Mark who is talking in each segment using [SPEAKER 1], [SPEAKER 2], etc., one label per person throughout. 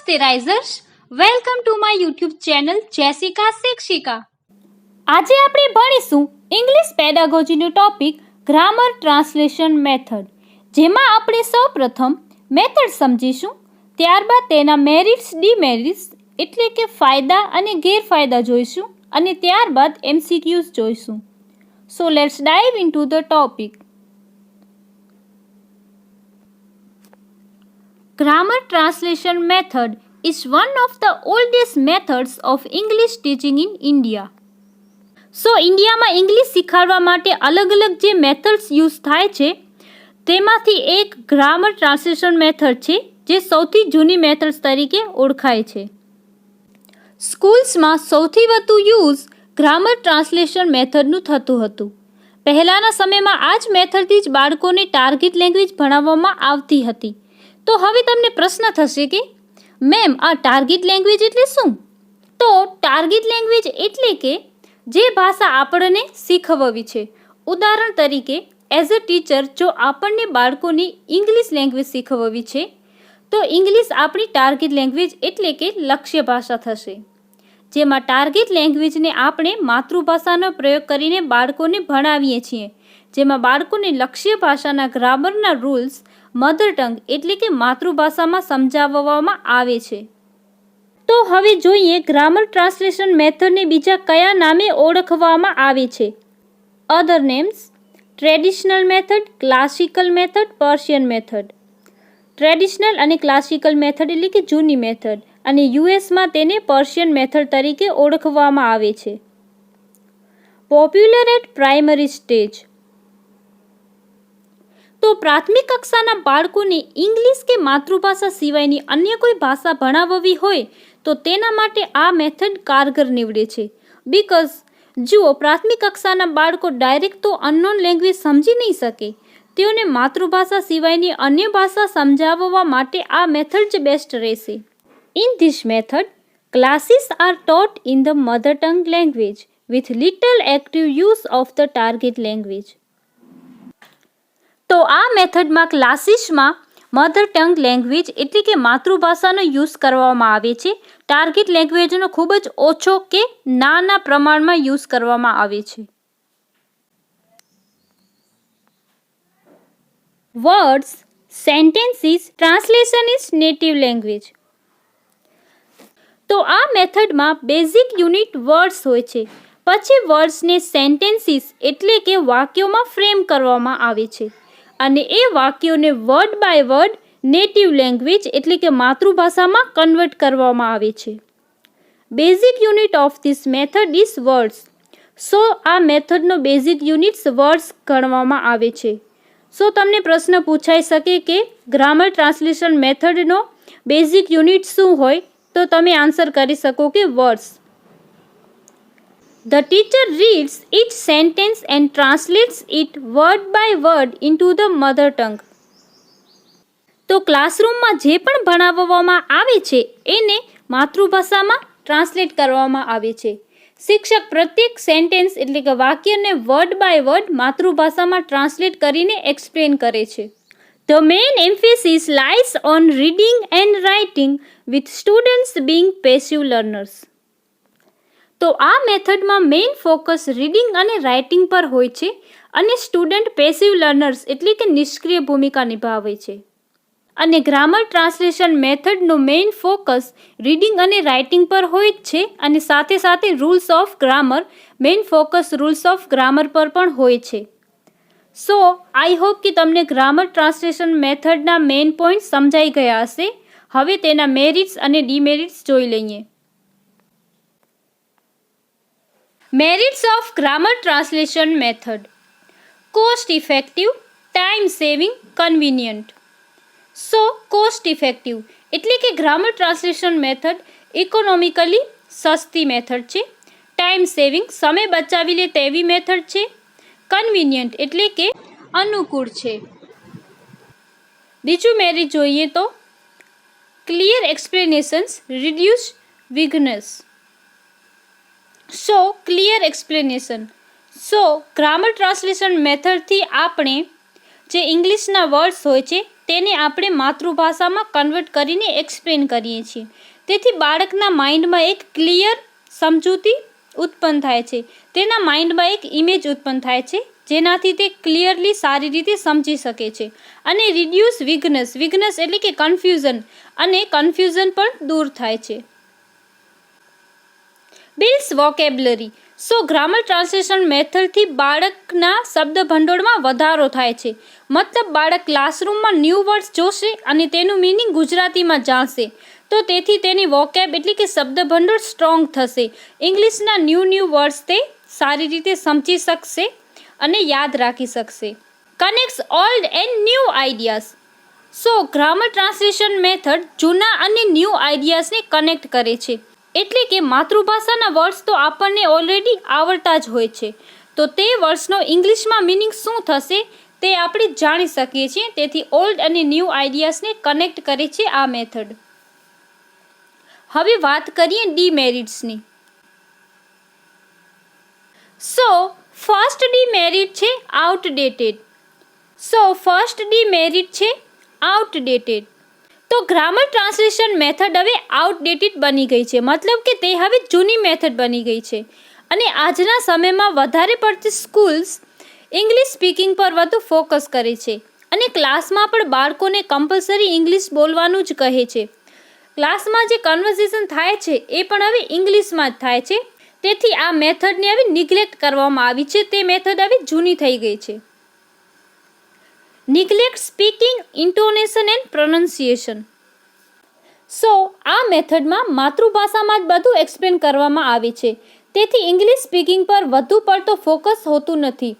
[SPEAKER 1] નમસ્તે risers, welcome to my YouTube channel Jessica શિક્ષિકા. આજે આપણે ભણીશું ઇંગ્લિશ પેડાગોજીનો ટોપિક ગ્રામર ટ્રાન્સલેશન મેથડ, જેમાં આપણે સૌપ્રથમ મેથડ સમજીશું, ત્યારબાદ તેના મેરિટ્સ ડીમેરિટ્સ એટલે કે ફાયદા અને ગેરફાયદા જોઈશું અને ત્યારબાદ MCQs જોઈશું. So let's dive into the topic. Grammar translation method is one of the oldest methods of English teaching in India. સો ઇન્ડિયામાં ઇંગ્લિશ શીખવાડવા માટે અલગ અલગ જે મેથડ્સ યુઝ થાય છે તેમાંથી એક ગ્રામર ટ્રાન્સલેશન મેથડ છે, જે સૌથી જૂની મેથડ્સ તરીકે ઓળખાય છે. સ્કૂલ્સમાં સૌથી વધુ યુઝ ગ્રામર ટ્રાન્સલેશન મેથડનું થતું હતું. પહેલાંના સમયમાં આ જ મેથડથી જ બાળકોને ટાર્ગેટ લેંગ્વેજ ભણાવવામાં આવતી હતી. તો હવે તમને પ્રશ્ન થશે કે મેમ, આ ટાર્ગેટ લેંગ્વેજ એટલે શું? તો ટાર્ગેટ લેંગ્વેજ એટલે કે જે ભાષા આપણને શીખવવી છે. ઉદાહરણ તરીકે એઝ અ ટીચર, જો આપણને બાળકોને ઇંગ્લિશ લેંગ્વેજ શીખવવી છે તો ઇંગ્લિશ આપણી ટાર્ગેટ લેંગ્વેજ એટલે કે લક્ષ્ય ભાષા થશે, જેમાં ટાર્ગેટ લેંગ્વેજને આપણે માતૃભાષાનો પ્રયોગ કરીને બાળકોને ભણાવીએ છીએ, જેમાં બાળકોને લક્ષ્ય ભાષાના ગ્રામરના રૂલ્સ મધર ટંગ એટલે કે માતૃભાષામાં સમજાવવામાં આવે છે. તો હવે જોઈએ ગ્રામર ટ્રાન્સલેશન મેથડને બીજા કયા નામે ઓળખવામાં આવે છે. Other names: traditional method, classical method, Persian method. Traditional અને ક્લાસિકલ મેથડ એટલે કે જૂની મેથડ, અને યુએસમાં તેને પર્શિયન મેથડ તરીકે ઓળખવામાં આવે છે. Popular at primary stage. તો પ્રાથમિક કક્ષાના બાળકોને ઇંગ્લિશ કે માતૃભાષા સિવાયની અન્ય કોઈ ભાષા ભણાવવી હોય તો તેના માટે આ મેથડ કારગર નીવડે છે. બીકોઝ જુઓ, પ્રાથમિક કક્ષાના બાળકો ડાયરેક્ટ તો અનનોન લેંગ્વેજ સમજી નહીં શકે. તેઓને માતૃભાષા સિવાયની અન્ય ભાષા સમજાવવા માટે આ મેથડ જ બેસ્ટ રહેશે. In this method, classes are taught in the mother tongue language with little active use of the target language. તો આ મેથડમાં ક્લાસીસમાં મધર ટંગ લેંગ્વેજ એટલે કે માતૃભાષાનો યુઝ કરવામાં આવે છે. ટાર્ગેટ લેંગ્વેજનો ખૂબ જ ઓછો કે નાના પ્રમાણમાં યુઝ કરવામાં આવે છે. Words, sentences, translation is native language. તો આ મેથડમાં બેઝિક યુનિટ વર્ડ્સ હોય છે. પછી વર્ડ્સને સેન્ટેન્સીસ એટલે કે વાક્યોમાં ફ્રેમ કરવામાં આવે છે, અને એ વાક્યોને word by word native language એટલે કે માતૃભાષામાં કન્વર્ટ કરવામાં આવે છે. Basic unit of this method is words. So આ મેથડનો બેઝિક યુનિટ્સ વર્ડ્સ ગણવામાં આવે છે. સો તમને પ્રશ્ન પૂછાઈ શકે કે ગ્રામર ટ્રાન્સલેશન મેથડનો બેઝિક યુનિટ શું હોય, તો તમે આન્સર કરી શકો કે words. The teacher reads each sentence and translates it word by word into the mother tongue. તો ક્લાસરૂમમાં જે પણ ભણાવવામાં આવે છે એને માતૃભાષામાં ટ્રાન્સલેટ કરવામાં આવે છે. શિક્ષક પ્રત્યેક સેન્ટેન્સ એટલે કે વાક્યને વર્ડ બાય વર્ડ માતૃભાષામાં ટ્રાન્સલેટ કરીને એક્સપ્લેન કરે છે. The main emphasis lies on reading and writing, with students being passive learners. તો આ મેથડમાં મેઇન ફોકસ રીડિંગ અને રાઇટિંગ પર હોય છે, અને સ્ટુડન્ટ પેસિવ લર્નર્સ એટલે કે નિષ્ક્રિય ભૂમિકા નિભાવે છે. અને ગ્રામર ટ્રાન્સલેશન મેથડનો મેઇન ફોકસ રીડિંગ અને રાઇટિંગ પર હોય જ છે, અને સાથે સાથે rules of grammar, main focus rules of grammar પર પણ હોય છે. સો આઈ હોપ કે તમને ગ્રામર ટ્રાન્સલેશન મેથડના મેઇન પોઈન્ટ સમજાઈ ગયા હશે. હવે તેના મેરિટ્સ અને ડીમેરિટ્સ જોઈ લઈએ. Merits of grammar translation method: cost effective, time saving, convenient. So cost effective એટલે કે ગ્રામર ટ્રાન્સલેશન મેથડ ઇકોનોમિકલી સસ્તી મેથડ છે. ટાઈમ સેવિંગ, સમય બચાવી લે તેવી મેથડ છે. કન્વિનિયન્ટ એટલે કે અનુકૂળ છે. બીજું મેરિટ જોઈએ તો ક્લિયર એક્સપ્લેનેશન્સ રિડ્યુસ વિઘ્નસ. સો ક્લિયર એક્સપ્લેનેશન. સો ગ્રામર ટ્રાન્સલેશન મેથડથી આપણે જે ઇંગ્લિશના વર્ડ્સ હોય છે તેને આપણે માતૃભાષામાં કન્વર્ટ કરીને એક્સપ્લેન કરીએ છીએ. તેથી બાળકના માઇન્ડમાં એક ક્લિયર સમજૂતી ઉત્પન્ન થાય છે, તેના માઇન્ડમાં એક ઇમેજ ઉત્પન્ન થાય છે, જેનાથી તે ક્લિયરલી સારી રીતે સમજી શકે છે. અને રિડ્યુસ વિઘ્નસ એટલે કે કન્ફ્યુઝન, અને કન્ફ્યુઝન પણ દૂર થાય છે. Builds vocabulary. સો ગ્રામર ટ્રાન્સલેશન મેથડથી બાળકના શબ્દ ભંડોળમાં વધારો થાય છે. મતલબ બાળક ક્લાસરૂમમાં ન્યૂ વર્ડ્સ જોશે અને તેનું મિનિંગ ગુજરાતીમાં જાણશે, તો તેથી તેની વોકેબ એટલે કે શબ્દ ભંડોળ સ્ટ્રોંગ થશે. ઇંગ્લિશના ન્યૂ વર્ડ્સ તે સારી રીતે સમજી શકશે અને યાદ રાખી શકશે. કનેક્ટ્સ old and new ideas. So grammar translation method જૂના અને ન્યૂ આઈડિયાઝને કનેક્ટ કરે છે. એટલે કે માતૃભાષાના વર્ડ્સ તો આપણને ઓલરેડી આવડતા જ હોય છે, તો તે વર્ડ્સનો ઇંગ્લિશમાં મિનિંગ શું થશે તે આપણે જાણી શકીએ છીએ. તેથી ઓલ્ડ અને ન્યૂ આઈડિયાઝને કનેક્ટ કરે છે આ મેથડ. હવે વાત કરીએ ડીમેરિટ્સની. સો ફર્સ્ટ ડીમેરિટ છે આઉટડેટેડ. તો ગ્રામર ટ્રાન્સલેશન મેથડ હવે આઉટડેટેડ બની ગઈ છે, મતલબ કે તે હવે જૂની મેથડ બની ગઈ છે. અને આજના સમયમાં વધારે પડતી સ્કૂલ્સ ઇંગ્લિશ સ્પીકિંગ પર વધુ ફોકસ કરે છે, અને ક્લાસમાં પણ બાળકોને કમ્પલસરી ઇંગ્લિશ બોલવાનું જ કહે છે. ક્લાસમાં જે કન્વર્ઝેશન થાય છે એ પણ હવે ઇંગ્લિશમાં જ થાય છે. તેથી આ મેથડને હવે નિગ્લેક્ટ કરવામાં આવી છે, તે મેથડ હવે જૂની થઈ ગઈ છે. Neglect speaking, intonation and pronunciation. So આ મેથડમાં માતૃભાષામાં જ બધું એક્સપ્લેન કરવામાં આવે છે, તેથી ઇંગ્લિશ સ્પીકિંગ પર વધુ પડતો ફોકસ હોતું નથી,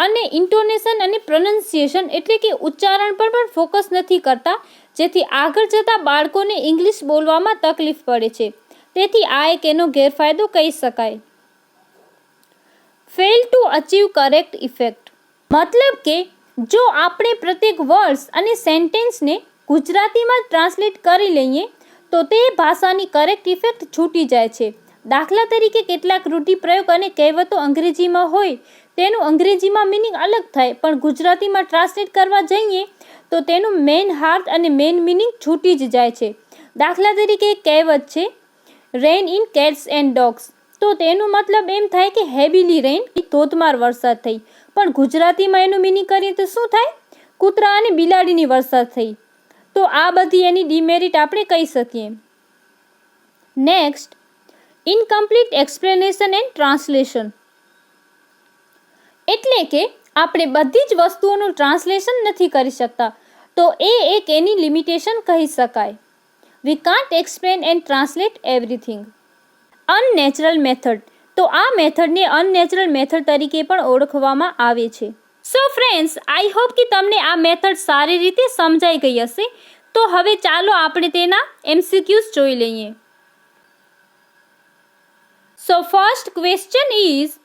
[SPEAKER 1] અને ઇન્ટોનેશન અને પ્રોનન્સિએશન એટલે કે ઉચ્ચારણ પર પણ ફોકસ નથી કરતા, જેથી આગળ જતાં બાળકોને ઇંગ્લિશ બોલવામાં તકલીફ પડે છે. તેથી આ એક એનો ગેરફાયદો કહી શકાય. Fail to achieve correct effect. મતલબ કે જો આપણે પ્રત્યેક વર્ડ્સ અને સેન્ટેન્સને ગુજરાતીમાં ટ્રાન્સલેટ કરી લઈએ તો તે ભાષાની કરેક્ટ ઇફેક્ટ છૂટી જાય છે. દાખલા તરીકે કેટલાક રૂઢિપ્રયોગ અને કહેવતો અંગ્રેજીમાં હોય તેનું અંગ્રેજીમાં મિનિંગ અલગ થાય, પણ ગુજરાતીમાં ટ્રાન્સલેટ કરવા જઈએ તો તેનું મેઇન હાર્ટ અને મેઇન મિનિંગ છૂટી જ જાય છે. દાખલા તરીકે એક કહેવત છે, રેન ઇન કેટ્સ એન્ડ ડોગ્સ. તો તેનું મતલબ એમ થાય કે હેવીલી રેન, ધોધમાર વરસાદ થઈ, પણ ગુજરાતીમાં એનું મિનિંગ કરીએ તો શું થાય? કૂતરા અને બિલાડીની વરસાદ થઈ. તો આ બધી એની ડિમેરિટ આપણે કહી શકીએ. Next, incomplete explanation and translation. એટલે કે આપણે બધી જ વસ્તુઓનું ટ્રાન્સલેશન નથી કરી શકતા, તો એ એક એની લિમિટેશન કહી શકાય. We can't explain and translate everything. Unnatural method. તો આ મેથડને અનનેચરલ મેથડ તરીકે પણ ઓળખવામાં આવે છે. સો ફ્રેન્ડ્સ, આઈ હોપ કે તમને આ મેથડ સારી રીતે સમજાઈ ગઈ હશે. તો હવે ચાલો આપણે તેના MCQs જોઈ લઈએ. So first question is,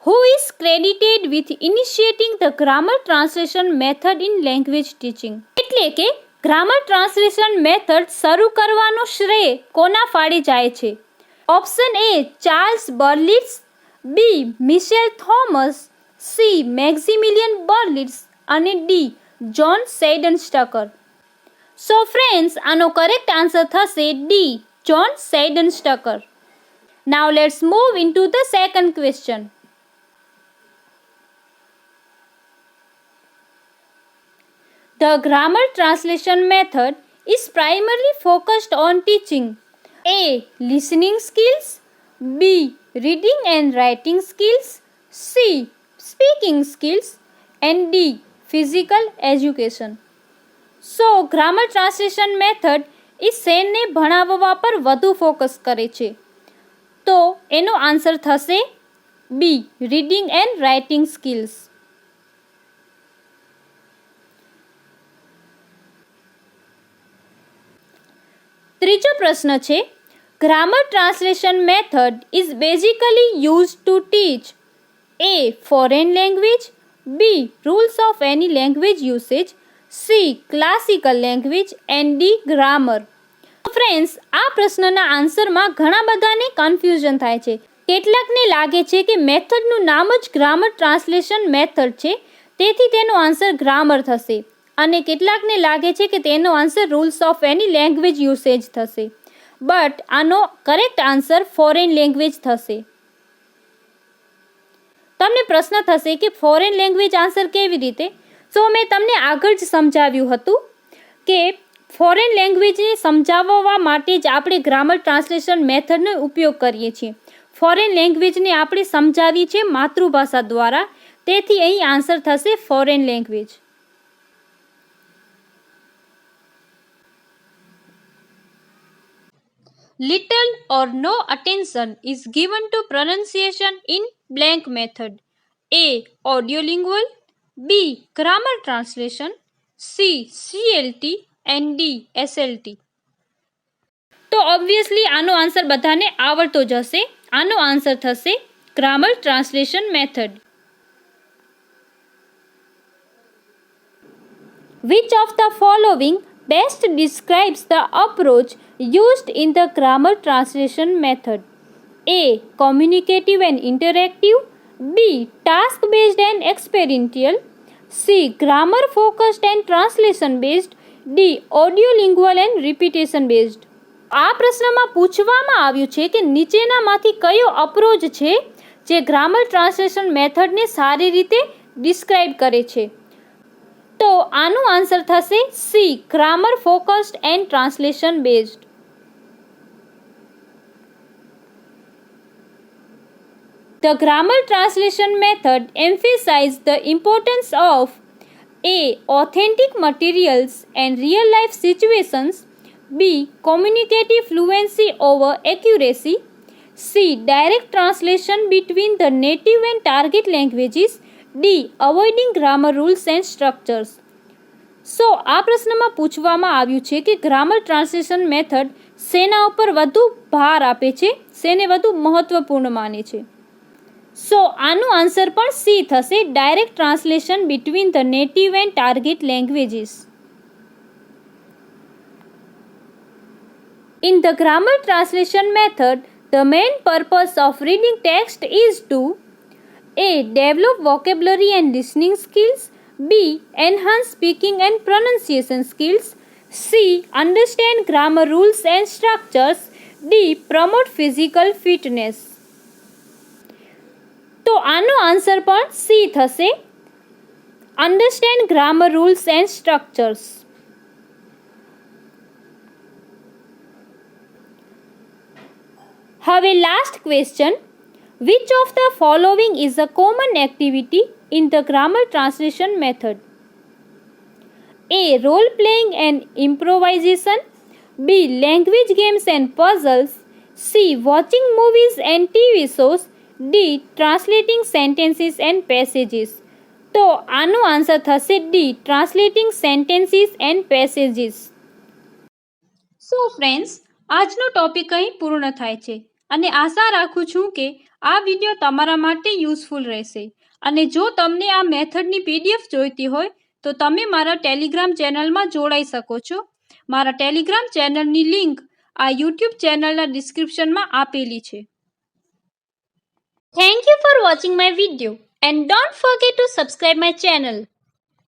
[SPEAKER 1] who is credited with initiating the grammar translation method in language teaching? એટલે કે ગ્રામર ટ્રાન્સલેશન મેથડ શરૂ કરવાનો શ્રેય કોના ફાળે જાય છે? Option A Charles Berlitz, B Michel Thomas, C Maximilian Berlitz અને D John Seidenstucker. So friends, આનો કરેક્ટ આન્સર થશે D John Seidenstucker. Now let's move into the second question. The grammar translation method is primarily focused on teaching A. Listening skills, B. Reading and writing skills, C. Speaking skills and D. Physical education. So, grammar translation method એ શેને ભણાવવા પર વધુ focus કરે છે? તો એનો answer થશે B. Reading and writing skills. ત્રીજો પ્રશ્ન છે, grammar translation method is basically use to teach A. Foreign language, B. Rules of any language usage, C. Classical language and D. Grammar. Friends, આ પ્રશ્નના આન્સરમાં ઘણા બધાને કન્ફ્યુઝન થાય છે. કેટલાકને લાગે છે કે મેથડનું નામ જ ગ્રામર ટ્રાન્સલેશન મેથડ છે, તેથી તેનો આન્સર ગ્રામર થશે. અને કેટલાકને લાગે છે કે તેનો answer rules of any language usage થશે, બટ આનો કરેક્ટ આન્સર ફોરેન લેંગ્વેજ થશે. તમને પ્રશ્ન થશે કે ફોરેન લેંગ્વેજ આન્સર કેવી રીતે? સો મેં તમને આગળ જ સમજાવ્યું હતું કે ફોરેન લેંગ્વેજને સમજાવવા માટે જ આપણે ગ્રામર ટ્રાન્સલેશન મેથડનો ઉપયોગ કરીએ છીએ. ફોરેન લેંગ્વેજને આપણે સમજાવીએ છીએ માતૃભાષા દ્વારા, તેથી અહીં આન્સર થશે foreign language. Little or no attention is given to pronunciation in blank method. A. Audiolingual, B. Grammar translation, C. CLT and D. SLT. તો ઓબ્વિયસલી આનો આન્સર બધાને આવડતો જ હશે. આનો આન્સર થશે grammar translation method. Which of the following best describes the approach used in the grammar translation method? A. Communicative and interactive, B. Task-based and experiential, C. Grammar-focused and translation-based, D. Audiolingual and repetition-based. આ પ્રશ્નમાં પૂછવામાં આવ્યું છે કે નીચેનામાંથી કયો approach છે જે ગ્રામર ટ્રાન્સલેશન મેથડને સારી રીતે ડિસ્ક્રાઇબ કરે છે? તો આનું આન્સર થશે C, grammar focused and translation based. The grammar translation method emphasizes the importance of A. Authentic materials and real-life situations, B. Communicative fluency over accuracy, C. Direct translation between the native and target languages, D. Avoiding grammar rules and structures. સો આ પ્રશ્નમાં પૂછવામાં આવ્યું છે કે grammar translation method શેના ઉપર વધુ ભાર આપે છે, શેને વધુ મહત્વપૂર્ણ માને છે? સો આનું આન્સર પણ સી થશે, direct translation between the native and target languages. In the grammar translation method, the main purpose of reading text is to A. Develop vocabulary and listening skills, B. Enhance speaking and pronunciation skills, C. Understand grammar rules and structures, D. Promote physical fitness. તો આનો answer પણ C થશે, understand grammar rules and structures. હવે last question. Which of the following is a common activity in the grammar translation method? A. Role playing and improvisation, B. Language games and puzzles, C. Watching movies and TV shows, D. Translating sentences and passages. તો આનો answer થશે D. Translating sentences and passages. So friends, આજનો topic અહીં પૂર્ણ થાય છે અને આશા રાખું છું કે આ વિડીયો તમારા માટે યુઝફુલ રહેશે. અને જો તમને આ મેથડની PDF જોઈતી હોય તો તમે મારા ટેલિગ્રામ ચેનલમાં જોડાઈ શકો છો. મારા ટેલિગ્રામ ચેનલની લિંક આ YouTube ચેનલના ડિસ્ક્રિપ્શનમાં આપેલી છે. Thank you for watching my video and don't forget to subscribe my channel.